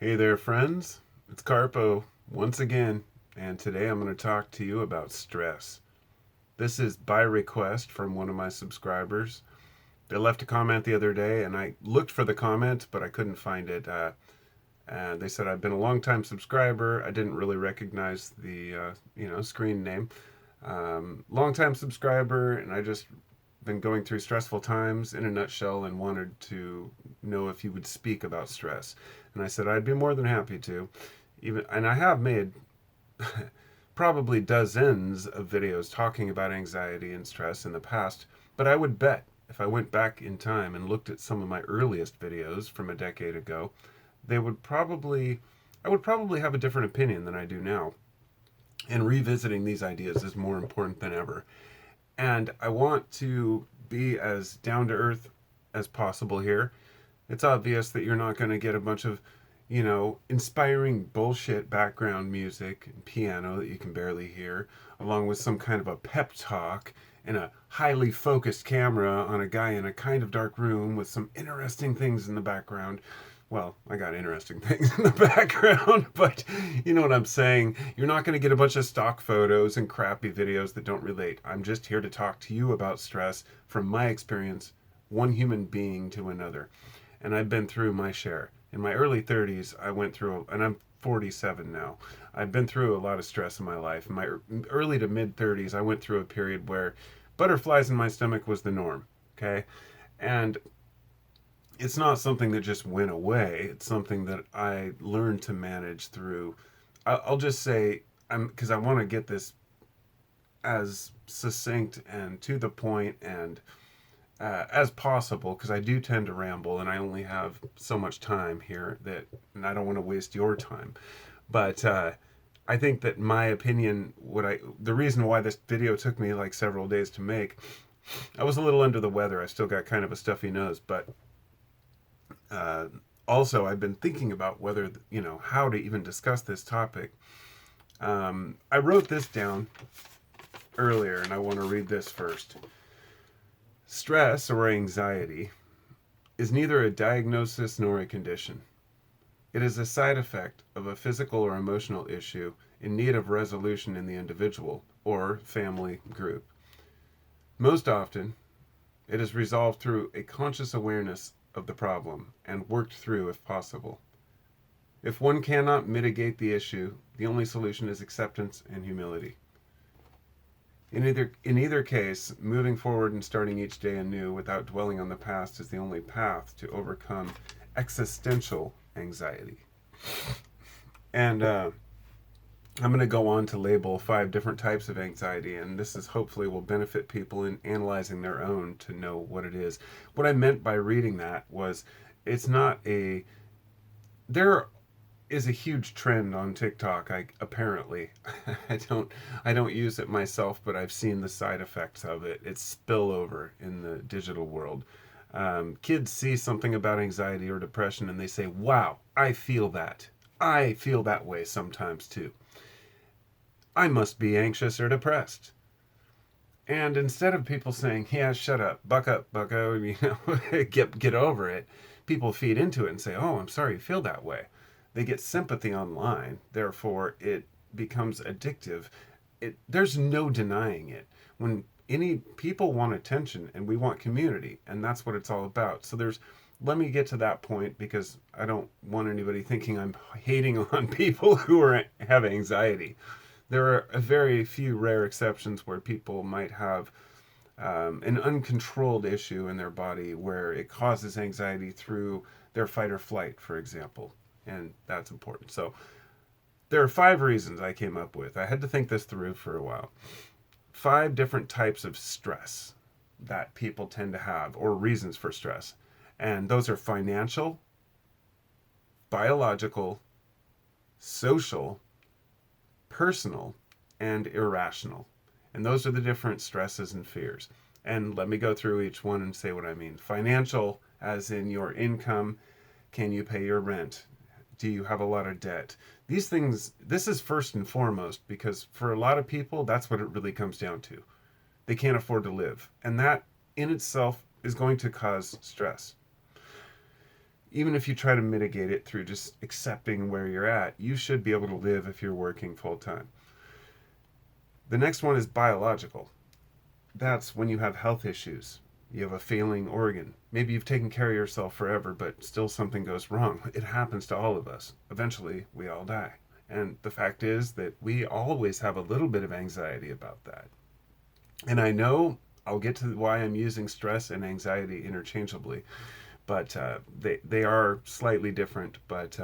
Hey there, friends. It's Carpo once again, and today I'm going to talk to you about stress. This is by request from one of my subscribers. They left a comment the other day, and I looked for the comment, but I couldn't find it. And they said I've been a long time subscriber. I didn't really recognize the screen name. Long time subscriber, and I just been going through stressful times in a nutshell and wanted to know if you would speak about stress. And I said I'd be more than happy to. And I have made probably dozens of videos talking about anxiety and stress in the past, but I would bet if I went back in time and looked at some of my earliest videos from a decade ago, they would probably I would probably have a different opinion than I do now. And revisiting these ideas is more important than ever. And I want to be as down to earth as possible here. It's obvious that you're not going to get a bunch of, inspiring bullshit background music and piano that you can barely hear, along with some kind of a pep talk and a highly focused camera on a guy in a kind of dark room with some interesting things in the background. Well, I got interesting things in the background, but you know what I'm saying. You're not going to get a bunch of stock photos and crappy videos that don't relate. I'm just here to talk to you about stress from my experience, one human being to another. And I've been through my share. In my early 30s, I went through, and I'm 47 now. I've been through a lot of stress in my life. In my early to mid 30s, I went through a period where butterflies in my stomach was the norm. Okay. And it's not something that just went away. It's something that I learned to manage through. I'll just say, because I want to get this as succinct and to the point and as possible, because I do tend to ramble and I only have so much time here and I don't want to waste your time. But I think that my opinion, the reason why this video took me like several days to make, I was a little under the weather. I still got kind of a stuffy nose, but uh, also I've been thinking about whether how to even discuss this topic. I wrote this down earlier, and I want to read this first. Stress or anxiety is neither a diagnosis nor a condition. It is a side effect of a physical or emotional issue in need of resolution in the individual or family group. Most often, it is resolved through a conscious awareness of the problem and worked through if possible. If one cannot mitigate the issue, the only solution is acceptance and humility. In either case, moving forward and starting each day anew without dwelling on the past is the only path to overcome existential anxiety. And I'm going to go on to label 5 different types of anxiety, and this is hopefully will benefit people in analyzing their own to know what it is. What I meant by reading that was it's not a there is a huge trend on TikTok. Apparently, I don't use it myself, but I've seen the side effects of it. It's spillover in the digital world. Kids see something about anxiety or depression and they say, "Wow, I feel that. I feel that way sometimes too. I must be anxious or depressed." And instead of people saying, "Yeah, shut up, bucko, get over it," people feed into it and say, "Oh, I'm sorry you feel that way." They get sympathy online, therefore it becomes addictive. There's no denying it. When any people want attention and we want community, and that's what it's all about. So let me get to that point because I don't want anybody thinking I'm hating on people who have anxiety. There are a very few rare exceptions where people might have an uncontrolled issue in their body where it causes anxiety through their fight or flight, for example. And that's important. So there are 5 reasons I came up with. I had to think this through for a while. 5 different types of stress that people tend to have, or reasons for stress. And those are financial, biological, social, personal, and irrational. And those are the different stresses and fears. And let me go through each one and say what I mean. Financial, as in your income. Can you pay your rent? Do you have a lot of debt? These things, this is first and foremost because for a lot of people, that's what it really comes down to. They can't afford to live. And that in itself is going to cause stress. Even if you try to mitigate it through just accepting where you're at, you should be able to live if you're working full time. The next one is biological. That's when you have health issues. You have a failing organ. Maybe you've taken care of yourself forever, but still something goes wrong. It happens to all of us. Eventually, we all die. And the fact is that we always have a little bit of anxiety about that. And I know I'll get to why I'm using stress and anxiety interchangeably, but they are slightly different. But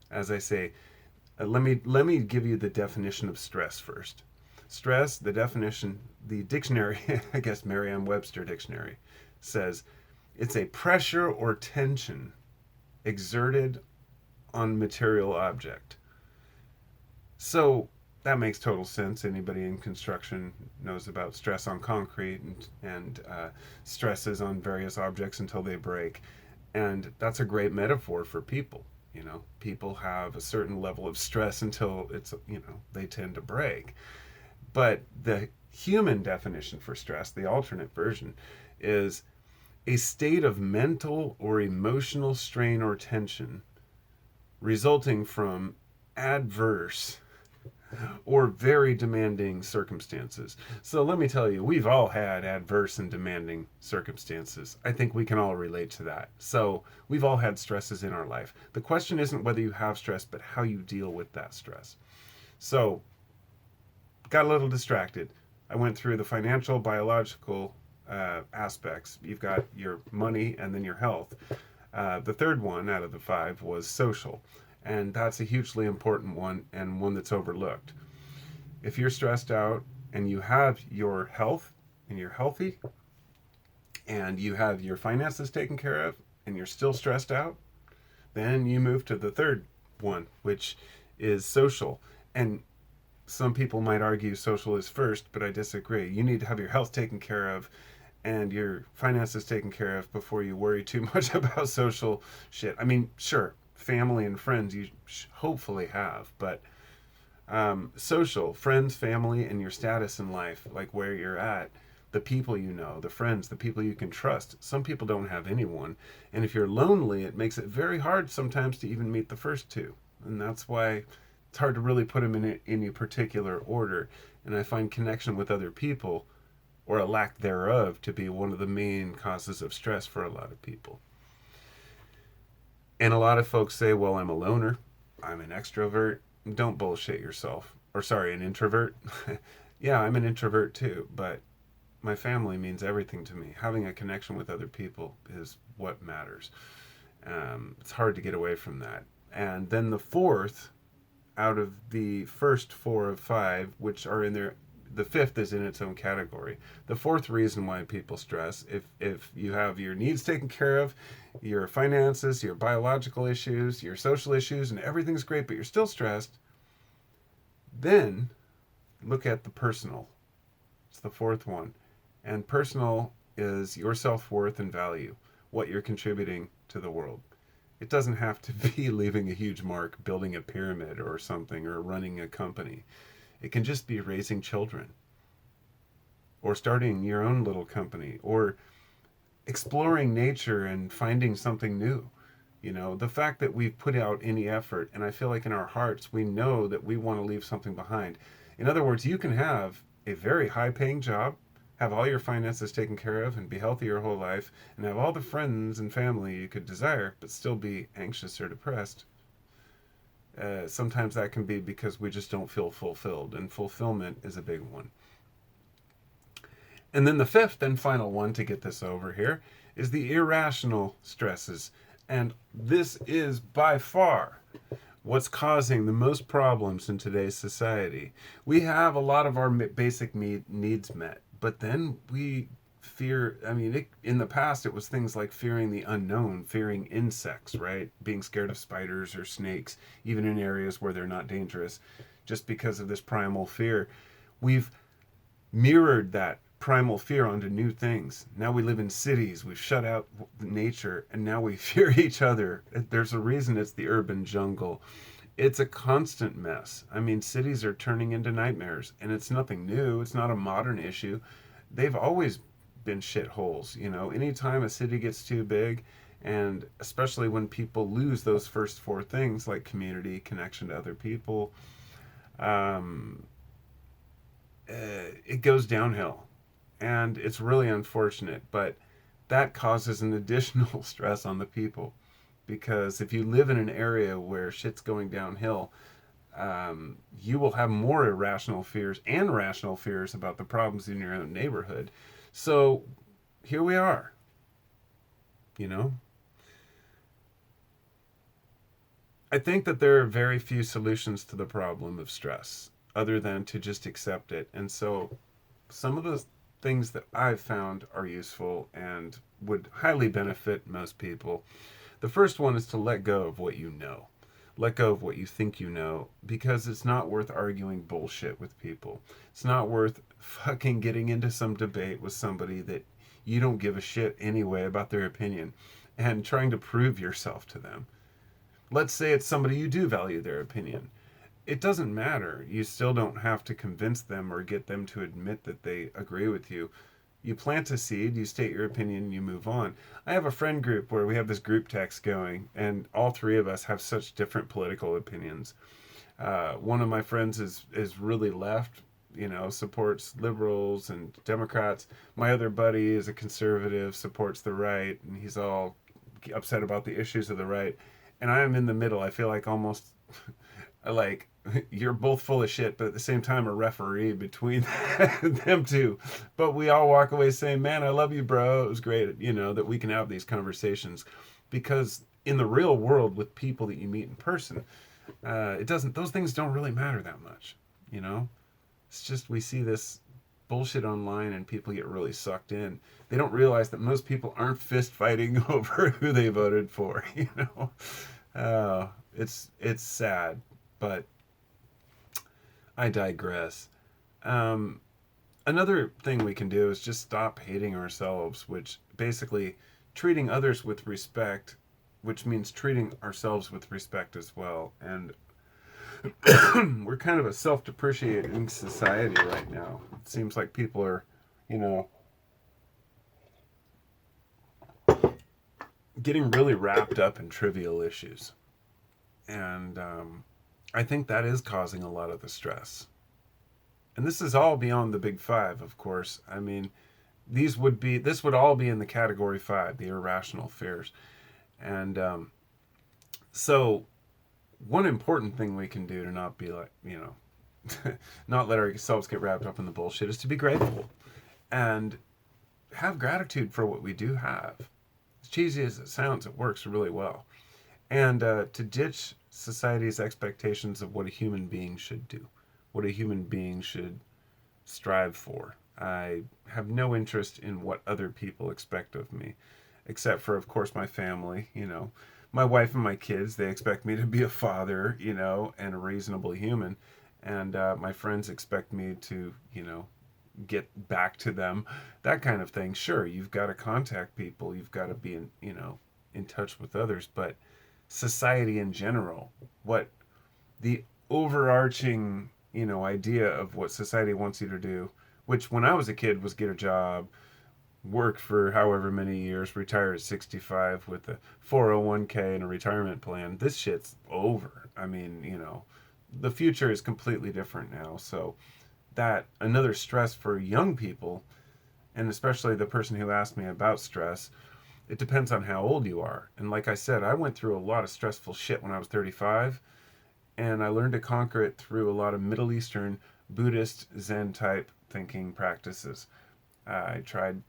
as I say, let me give you the definition of stress first. Stress, the definition, the dictionary, I guess Merriam-Webster dictionary, says it's a pressure or tension exerted on material object. So that makes total sense. Anybody in construction knows about stress on concrete and stresses on various objects until they break. And that's a great metaphor for people. People have a certain level of stress until they tend to break. But the human definition for stress, the alternate version, is a state of mental or emotional strain or tension resulting from adverse or very demanding circumstances. So let me tell you, we've all had adverse and demanding circumstances. I think we can all relate to that. So we've all had stresses in our life. The question isn't whether you have stress, but how you deal with that stress. So, got a little distracted. I went through the financial, biological aspects. You've got your money and then your health. The third one out of the five was social. And that's a hugely important one and one that's overlooked. If you're stressed out and you have your health and you're healthy and you have your finances taken care of and you're still stressed out, then you move to the third one, which is social. And some people might argue social is first, but I disagree. You need to have your health taken care of and your finances taken care of before you worry too much about social shit. I mean, sure, family and friends you hopefully have, but social, friends, family, and your status in life, like where you're at, the people you know, the friends, the people you can trust. Some people don't have anyone. And if you're lonely, it makes it very hard sometimes to even meet the first two. And that's why it's hard to really put them in a particular order. And I find connection with other people, or a lack thereof, to be one of the main causes of stress for a lot of people. And a lot of folks say, well, I'm a loner, I'm an extrovert. Don't bullshit yourself. Or sorry, an introvert. Yeah, I'm an introvert too, but my family means everything to me. Having a connection with other people is what matters. It's hard to get away from that. And then the fourth, out of the first four of five, which are in there, the fifth is in its own category. The fourth reason why people stress, if you have your needs taken care of, your finances, your biological issues, your social issues, and everything's great, but you're still stressed, then look at the personal. It's the fourth one. And personal is your self-worth and value, what you're contributing to the world. It doesn't have to be leaving a huge mark, building a pyramid or something, or running a company. It can just be raising children, or starting your own little company, or exploring nature and finding something new. The fact that we've put out any effort, and I feel like in our hearts we know that we want to leave something behind. In other words, you can have a very high-paying job, have all your finances taken care of, and be healthy your whole life, and have all the friends and family you could desire, but still be anxious or depressed. Sometimes that can be because we just don't feel fulfilled, and fulfillment is a big one. And then the fifth and final one to get this over here is the irrational stresses. And this is by far what's causing the most problems in today's society. We have a lot of our basic needs met, but then we fear, in the past it was things like fearing the unknown, fearing insects, right? Being scared of spiders or snakes, even in areas where they're not dangerous, just because of this primal fear. We've mirrored that primal fear onto new things. Now we live in cities, we've shut out nature, and now we fear each other. There's a reason it's the urban jungle. It's a constant mess. Cities are turning into nightmares, and it's nothing new. It's not a modern issue. They've always been shitholes. Anytime a city gets too big And especially when people lose those first four things, like community, connection to other people, um, it goes downhill. And it's really unfortunate, but that causes an additional stress on the people. Because if you live in an area where shit's going downhill, you will have more irrational fears and rational fears about the problems in your own neighborhood. So here we are, you know. I think that there are very few solutions to the problem of stress other than to just accept it. And so some of the things that I've found are useful and would highly benefit most people. The first one is to let go of what you know. Let go of what you think you know, because it's not worth arguing bullshit with people. It's not worth fucking getting into some debate with somebody that you don't give a shit anyway about their opinion and trying to prove yourself to them. Let's say it's somebody you do value their opinion. It doesn't matter. You still don't have to convince them or get them to admit that they agree with you. You plant a seed, you state your opinion, you move on. I have a friend group where we have this group text going, and all three of us have such different political opinions. One of my friends is really left, you know, supports liberals and Democrats. My other buddy is a conservative, supports the right, and he's all upset about the issues of the right. And I am in the middle. I feel like almost like you're both full of shit, but at the same time a referee between them two. But we all walk away saying, "Man, I love you, bro. It was great, you know, that we can have these conversations." Because in the real world, with people that you meet in person, it doesn't. Those things don't really matter that much, you know. It's just we see this bullshit online and people get really sucked in. They don't realize that most people aren't fist fighting over who they voted for, you know. It's sad, but I digress. Um, Another thing we can do is just stop hating ourselves, which basically treating others with respect, which means treating ourselves with respect as well. And we're kind of a self-depreciating society right now. It seems like people are, you know, getting really wrapped up in trivial issues. And I think that is causing a lot of the stress. And this is all beyond the big five, of course. I mean, this would all be in the category five, the irrational fears. And so one important thing we can do to not be like, you know, not let ourselves get wrapped up in the bullshit is to be grateful and have gratitude for what we do have. As cheesy as it sounds, it works really well. And to ditch society's expectations of what a human being should do, what a human being should strive for. I have no interest in what other people expect of me, except for, of course, my family, you know. My wife and my kids, they expect me to be a father, you know, and a reasonable human. And my friends expect me to, you know, get back to them, that kind of thing. Sure, you've got to contact people, you've got to be in, you know, in touch with others, but society in general, what the overarching, you know, idea of what society wants you to do, which when I was a kid was get a job, work for however many years, retire at 65 with a 401k and a retirement plan. This shit's over. I mean, you know, the future is completely different now. So that another stress for young people, and especially the person who asked me about stress, it depends on how old you are. And like I said, I went through a lot of stressful shit when I was 35, and I learned to conquer it through a lot of Middle Eastern Buddhist Zen type thinking practices. I tried,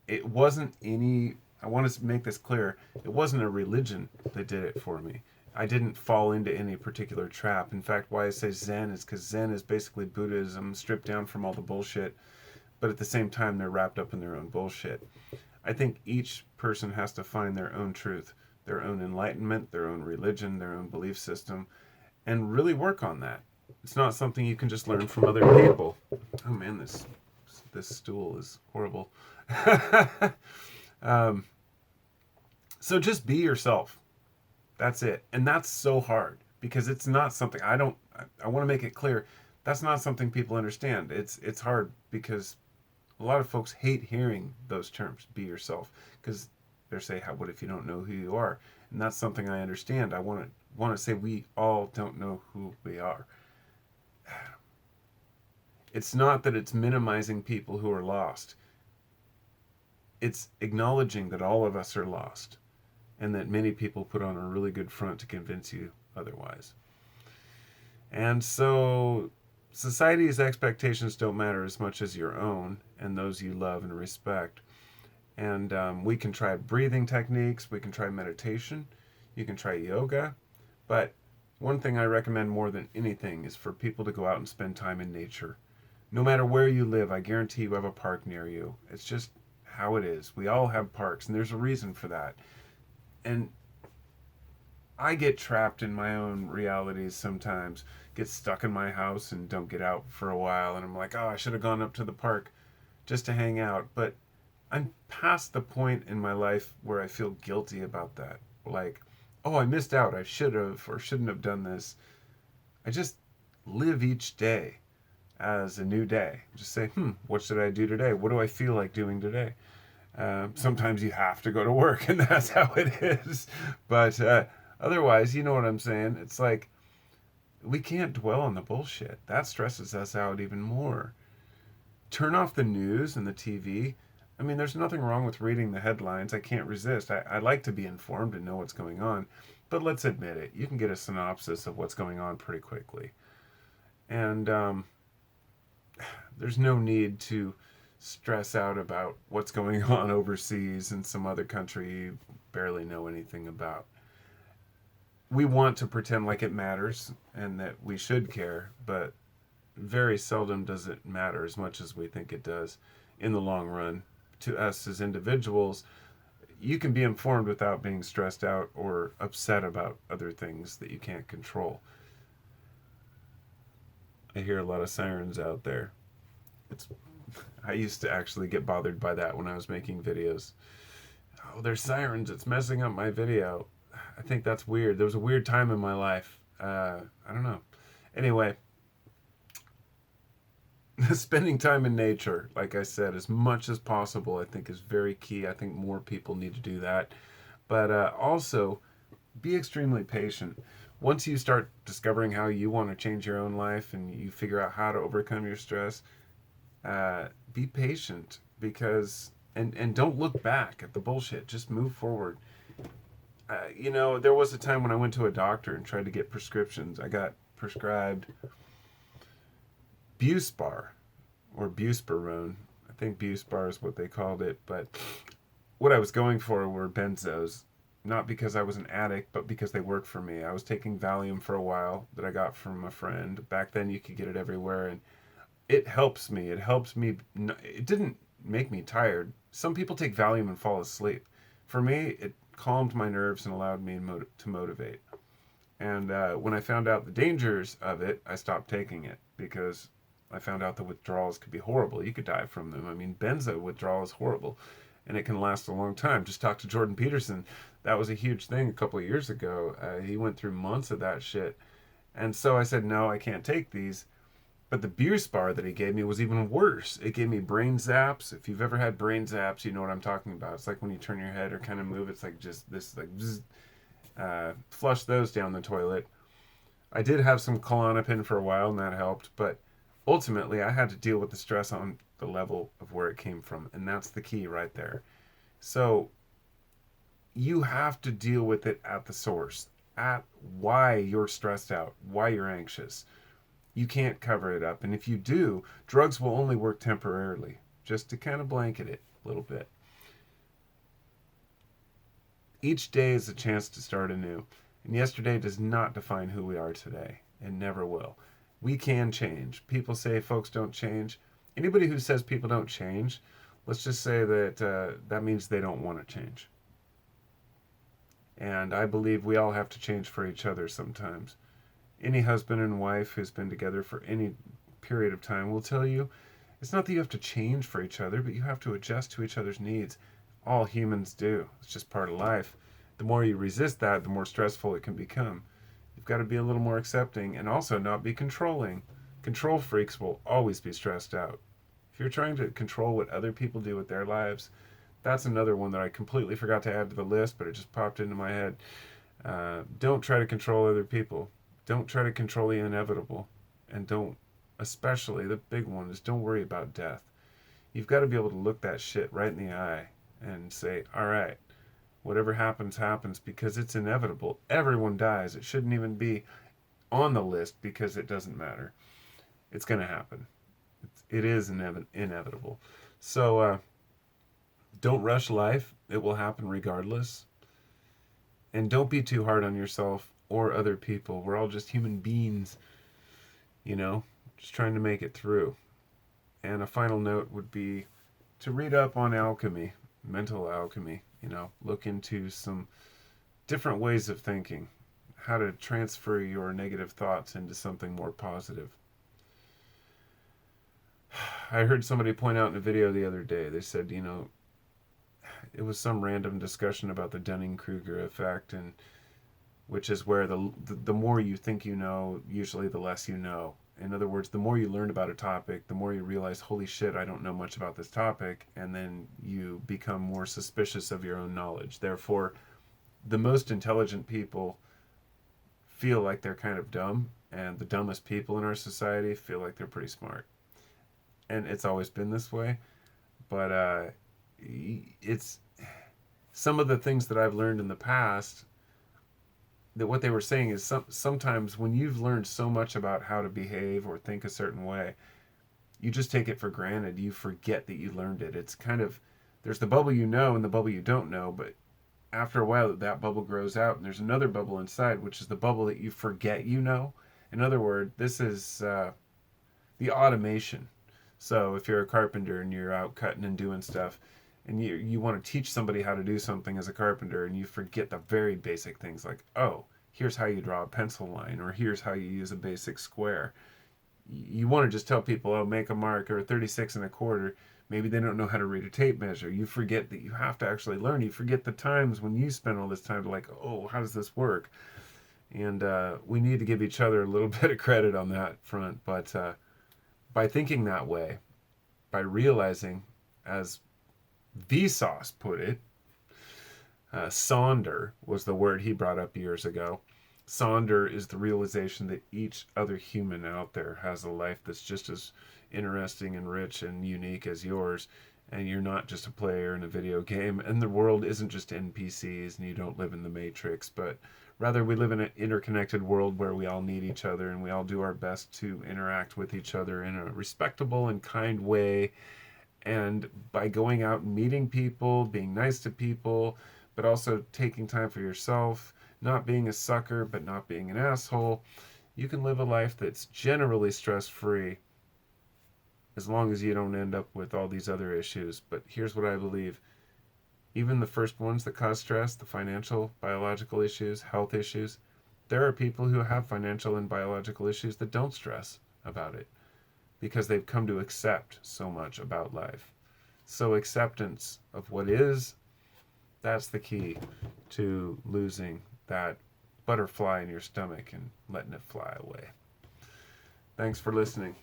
it wasn't any, I want to make this clear, it wasn't a religion that did it for me. I didn't fall into any particular trap. In fact, why I say Zen is because Zen is basically Buddhism stripped down from all the bullshit, but at the same time, they're wrapped up in their own bullshit. I think each person has to find their own truth, their own enlightenment, their own religion, their own belief system, and really work on that. It's not something you can just learn from other people. Oh man, this stool is horrible. um, so just be yourself. That's it. And that's so hard because it's not something I want to make it clear. That's not something people understand. It's hard because a lot of folks hate hearing those terms, be yourself, because They say, what if you don't know who you are? And that's something I understand. I want to say we all don't know who we are. It's not that it's minimizing people who are lost. It's acknowledging that all of us are lost and that many people put on a really good front to convince you otherwise. And so society's expectations don't matter as much as your own and those you love and respect. And we can try breathing techniques, we can try meditation, you can try yoga, but one thing I recommend more than anything is for people to go out and spend time in nature. No matter where you live, I guarantee you have a park near you. It's just how it is. We all have parks, and there's a reason for that. And I get trapped in my own realities sometimes, get stuck in my house and don't get out for a while, and I'm like, oh, I should have gone up to the park just to hang out. But I'm past the point in my life where I feel guilty about that. Like, oh, I missed out. I should have or shouldn't have done this. I just live each day as a new day. Just say, what should I do today? What do I feel like doing today? Sometimes you have to go to work, and that's how it is. But otherwise, you know what I'm saying? It's like we can't dwell on the bullshit. That stresses us out even more. Turn off the news and the TV. I mean, there's nothing wrong with reading the headlines. I can't resist. I like to be informed and know what's going on. But let's admit it, you can get a synopsis of what's going on pretty quickly. And there's no need to stress out about what's going on overseas in some other country you barely know anything about. We want to pretend like it matters and that we should care, but very seldom does it matter as much as we think it does in the long run. To us as individuals, you can be informed without being stressed out or upset about other things that you can't control. I hear a lot of sirens out there. I used to actually get bothered by that when I was making videos. Oh, there's sirens. It's messing up my video. I think that's weird. There was a weird time in my life. I don't know. Anyway, spending time in nature, like I said, as much as possible, I think is very key. I think more people need to do that. But also, be extremely patient. Once you start discovering how you want to change your own life and you figure out how to overcome your stress, be patient because and don't look back at the bullshit. Just move forward. There was a time when I went to a doctor and tried to get prescriptions. I got prescribed Buspar or Buspirone. I think Buspar is what they called it, but what I was going for were benzos. Not because I was an addict, but because they worked for me. I was taking Valium for a while that I got from a friend. Back then you could get it everywhere, and it helps me. It helps me. It didn't make me tired. Some people take Valium and fall asleep. For me, it calmed my nerves and allowed me to motivate. And when I found out the dangers of it, I stopped taking it because I found out the withdrawals could be horrible. You could die from them. I mean, benzo withdrawal is horrible, and it can last a long time. Just talk to Jordan Peterson. That was a huge thing a couple of years ago. He went through months of that shit. And so I said, no, I can't take these. But the Buspar that he gave me was even worse. It gave me brain zaps. If you've ever had brain zaps, you know what I'm talking about. It's like when you turn your head or kind of move, it's like just this, like, flush those down the toilet. I did have some Klonopin for a while, and that helped. But ultimately, I had to deal with the stress on the level of where it came from. And that's the key right there. So you have to deal with it at the source, at why you're stressed out, why you're anxious. You can't cover it up. And if you do, drugs will only work temporarily, just to kind of blanket it a little bit. Each day is a chance to start anew. And yesterday does not define who we are today, and never will. We can change. People say folks don't change. Anybody who says people don't change, let's just say that that means they don't want to change. And I believe we all have to change for each other sometimes. Any husband and wife who's been together for any period of time will tell you it's not that you have to change for each other, but you have to adjust to each other's needs. All humans do. It's just part of life. The more you resist that, the more stressful it can become. You've got to be a little more accepting and also not be controlling. Control freaks will always be stressed out. If you're trying to control what other people do with their lives, That's another one that I completely forgot to add to the list, but it just popped into my head. Don't try to control other people. Don't try to control the inevitable. And don't, especially the big one, is don't worry about death. You've got to be able to look that shit right in the eye and say, all right, whatever happens, happens, because it's inevitable. Everyone dies. It shouldn't even be on the list because it doesn't matter. It's going to happen. It is inevitable. So don't rush life. It will happen regardless. And don't be too hard on yourself or other people. We're all just human beings, you know, just trying to make it through. And a final note would be to read up on alchemy, mental alchemy, you know, look into some different ways of thinking, how to transfer your negative thoughts into something more positive. I heard somebody point out in a video the other day, they said, you know, it was some random discussion about the Dunning-Kruger effect, and which is where the more you think you know, usually the less you know. In other words, the more you learn about a topic, the more you realize, holy shit, I don't know much about this topic, and then you become more suspicious of your own knowledge. Therefore, the most intelligent people feel like they're kind of dumb, and the dumbest people in our society feel like they're pretty smart. And it's always been this way, but it's some of the things that I've learned in the past, that what they were saying is sometimes when you've learned so much about how to behave or think a certain way, you just take it for granted. You forget that you learned it. It's kind of, there's the bubble you know and the bubble you don't know, but after a while that bubble grows out and there's another bubble inside, which is the bubble that you forget you know. In other words, this is the automation. So if you're a carpenter and you're out cutting and doing stuff, and you want to teach somebody how to do something as a carpenter, and you forget the very basic things like, oh, here's how you draw a pencil line, or here's how you use a basic square. You want to just tell people, oh, make a mark, or a 36 and a quarter. Maybe they don't know how to read a tape measure. You forget that you have to actually learn. You forget the times when you spend all this time to like, oh, how does this work? And we need to give each other a little bit of credit on that front. But by thinking that way, by realizing, as Vsauce put it, Sonder was the word he brought up years ago. Sonder is the realization that each other human out there has a life that's just as interesting and rich and unique as yours, and you're not just a player in a video game, and the world isn't just NPCs and you don't live in the Matrix, but rather we live in an interconnected world where we all need each other and we all do our best to interact with each other in a respectable and kind way. And by going out and meeting people, being nice to people, but also taking time for yourself, not being a sucker, but not being an asshole, you can live a life that's generally stress-free, as long as you don't end up with all these other issues. But here's what I believe. Even the first ones that cause stress, the financial, biological issues, health issues, there are people who have financial and biological issues that don't stress about it, because they've come to accept so much about life. So acceptance of what is, that's the key to losing that butterfly in your stomach and letting it fly away. Thanks for listening.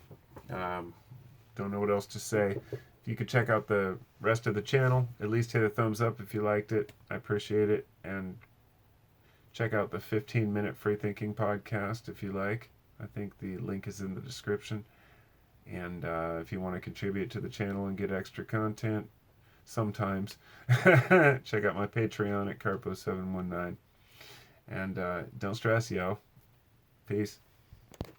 Don't know what else to say. If you could check out the rest of the channel, at least hit a thumbs up if you liked it. I appreciate it. And check out the 15-minute Free Thinking podcast if you like. I think the link is in the description. And if you want to contribute to the channel and get extra content, sometimes, check out my Patreon at Carpo719. And don't stress, yo. Peace.